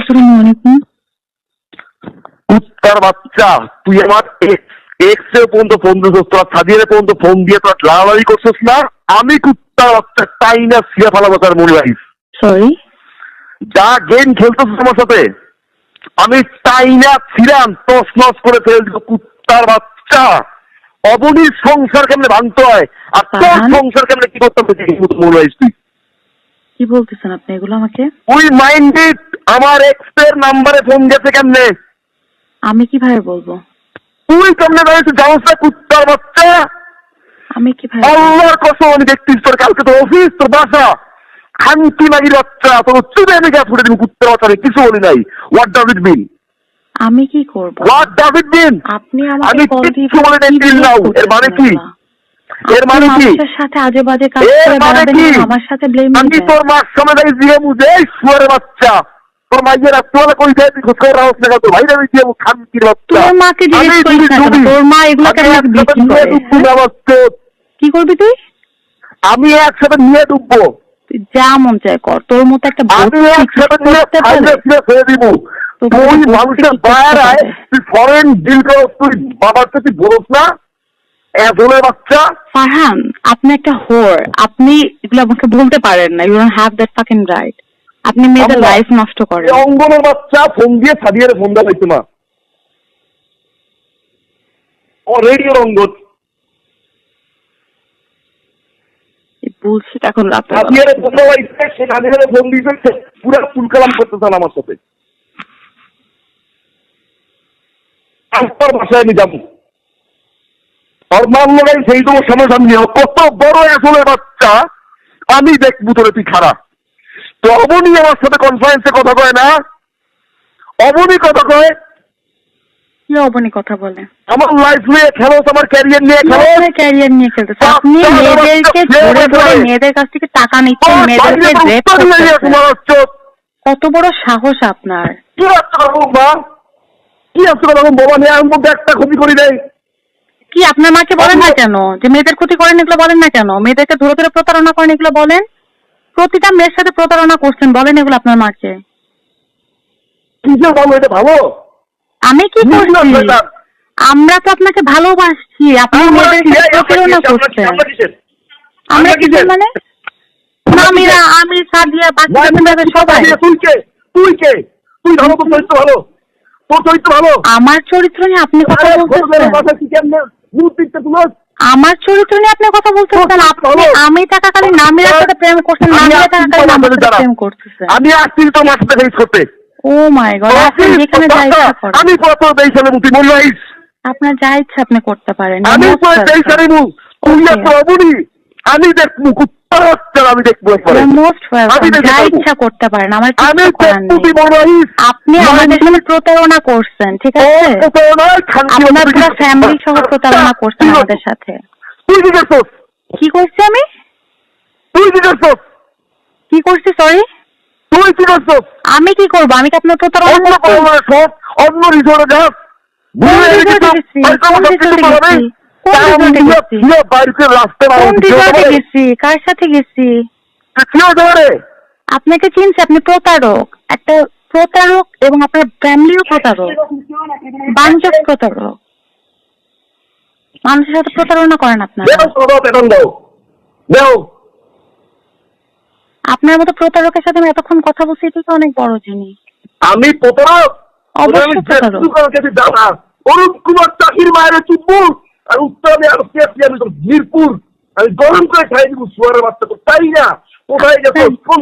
আসসালামু আলাইকুম। কুত্তার বাচ্চা, তুই আমার এক্স এর পর্যন্ত ফোন দিছিস, তোর সাদিয়ার পর্যন্ত ফোন দিয়ে তোর লাড়ালাড়ি করছিস না। আমি কুত্তার বাচ্চা তাই না সিয়া ফালাবো তার মূল লাইফ। সরি। যা গেম খেলতেছিস আমার সাথে, আমি তাই না ছিলাম তস নস করে ফেল দিব। কুত্তার বাচ্চা, অবনীর সংসার কেমনে ভাঙতে হয় আর তোর সংসার কেমনে কি করতে হবে মূল লাইফ। তুই কি বলতেছেন আপনি এগুলো আমাকে? তুই মাইন্ডেড আমার এক্স এর নাম্বারে ফোন গেছে কেমনে? আমি কিভাবে বলবো? তুই কেমনে দাঁড়িয়েছিস জানোস না কুত্তার বাচ্চা? আমি কিভাবে? আল্লাহর কসম আমি দেখতিস তোর কালকে তোর অফিস, তোর বাসা, খানকি মাগির বাচ্চা, তোর চুপে আমি গ্যাস ফুটে দিব কুত্তার বাচ্চা। কিছু বলি নাই। হোয়াট ডাজ ইট মিন? আমি কি করব? হোয়াট ডাজ ইট মিন? আপনি আমি কিচ্ছু বলি নাই টিল নাও। এর মানে কি? এর মানে কি? আমার সাথে আজে বাজে কাজ করে বেড়াবেন, আমার সাথে ব্লেম দিবেন। আমি তোর মার সামনে দাঁড়িয়ে দিয়ে বুঝে শুয়ারের বাচ্চা, তোর মাইয়ের রাত্রিবেলা কই যায় তুই খোঁজ করে রাখছ না? তোর ভাইরা আমি দিয়ে খানকির বাচ্চা। তোর মাকে জিজ্ঞেস করিস না কেন? তোর মা এগুলো কেন বিক্রি করে? কি করবি তুই? আমি একসাথে নিয়ে ডুববো। তুই যা মন চায় কর। তোর মতো একটা আমি একসাথে নিয়ে ফেলে দিব। তুই মানুষের বাইরে আয়, তুই ফরেন ডিল করো, তুই বাবার সাথে বলস না এজলের বাচ্চা। ফারহান, আপনি একটা হোর। আপনি এগুলো আমাকে বলতে পারেন না। You don't have that fucking right. আপনি মেয়েদের লাইফ নষ্ট করেন। অঙ্গনের বাচ্চা ফোন দিয়ে সাদিয়ারে ফোন দেওয়া হয়েছে মা। অলরেডি ওর অঙ্গন বুলশিট। এখন রাতে সাদিয়ারে ফোন দেওয়া হয়েছে, সে সাদিয়ারে ফোন দিয়েছে, পুরা ফুল কালাম করতেছেন আমার সাথে। আমার বাসায় আমি যাবো, ওর মান লাগাই সেই তোমার সামনাসামনি কত বড় আসলে বাচ্চা আমি দেখবো তোরে। তুই খারাপ। তো অবনী আমার সাথে কনফারেন্সে কথা কয় না? অবনী কথা কয়? কি অবনী কথা বলে? আমার লাইফ নিয়ে খেলো, আমার ক্যারিয়ার নিয়ে খেলো। ক্যারিয়ার নিয়ে খেলতেছে আপনি। মেয়েদেরকে ধরে ধরে মেয়েদের কাছ থেকে টাকা নিচ্ছেন, মেয়েদেরকে রেপ করতেছেন। কত বড় সাহস আপনার! কি আসতে পারবো মা? কি আসতে পারবো বাবা? নিয়ে আমি মধ্যে একটা ক্ষতি করি নাই। কি আপনার মাকে বলেন না কেন যে মেয়েদের ক্ষতি করেন? এগুলো বলেন না কেন? মেয়েদেরকে ধরে ধরে প্রতারণা করেন, এগুলো বলেন। প্রতিটা মেয়ের সাথে প্রতারণা করছেন, বলেন এগুলো আপনার মাকে। কি যে বলো, এটা ভালো? আমি কি করছি? আমরা তো আপনাকে ভালোবাসছি, আপনি মেয়েদের সাথে প্রতারণা করছেন। আমরা কি মানে? আমিরা, আমি, সাদিয়া, বাকি সবাই। তুই কে? তুই কে? তুই ভালো, তোর চরিত্র ভালো, তোর চরিত্র ভালো। আমার চরিত্র নিয়ে আপনি কথা বলতেছেন? আমার চরিত্র নিয়ে আপনি কথা বলতেছেন? আপনি আমি থাকাকালীন নামিরার সাথে প্রেম করছেন, নামিরা থাকাকালীন আমার সাথে প্রেম করতেছেন। আমি আসছি তোমার সাথে ফেস করতে। ও মাই গড! আপনি যেখানে যা ইচ্ছা করেন। আমি কত দেশালে মুতি বললাইস, আপনার যা ইচ্ছা আপনি করতে পারেন। আমি তো দেশালে মু, তুই এত অবনী। আমি দেখবো কুত্তার বাচ্চা, আমি দেখবো একবারে। Most welcome. যা ইচ্ছা করতে পারেন, আমার আমি কিছু করার নেই। আপনি আমাদের সাথে প্রতারণা করছেন, ঠিক আছে? আপনার পুরো ফ্যামিলি সহ প্রতারণা করছেন আমাদের সাথে। তুই কি করছিস? কি করছি আমি? তুই কি করছিস? কি করছি? সরি, তুই কি করছিস? আমি কি করবো? আমি কি আপনার প্রতারণা করছি? অন্য রিসোর্টে যাস, কার সাথে গেছি? আপনাকে চিনছি, আপনি প্রতারক, একটা প্রতারক, এবং আপনার ফ্যামিলিও প্রতারক, বাঞ্চক প্রতারক। মানুষের সাথে প্রতারণা করেন আপনারা। আপনার মতো প্রতারকের সাথে আমি এতক্ষণ কথা বলছি, এটা তো অনেক বড় জিনিস। আমি প্রতারক? অবশ্যই প্রতারক। অরুণ কুমার চাকির মায়ের চুপু আর উত্তরে আমি তো মিরপুর, আমি গরম করে খাই দিব শুয়ারের বাচ্চা। তো তাই না কোথায় গেছো? কোন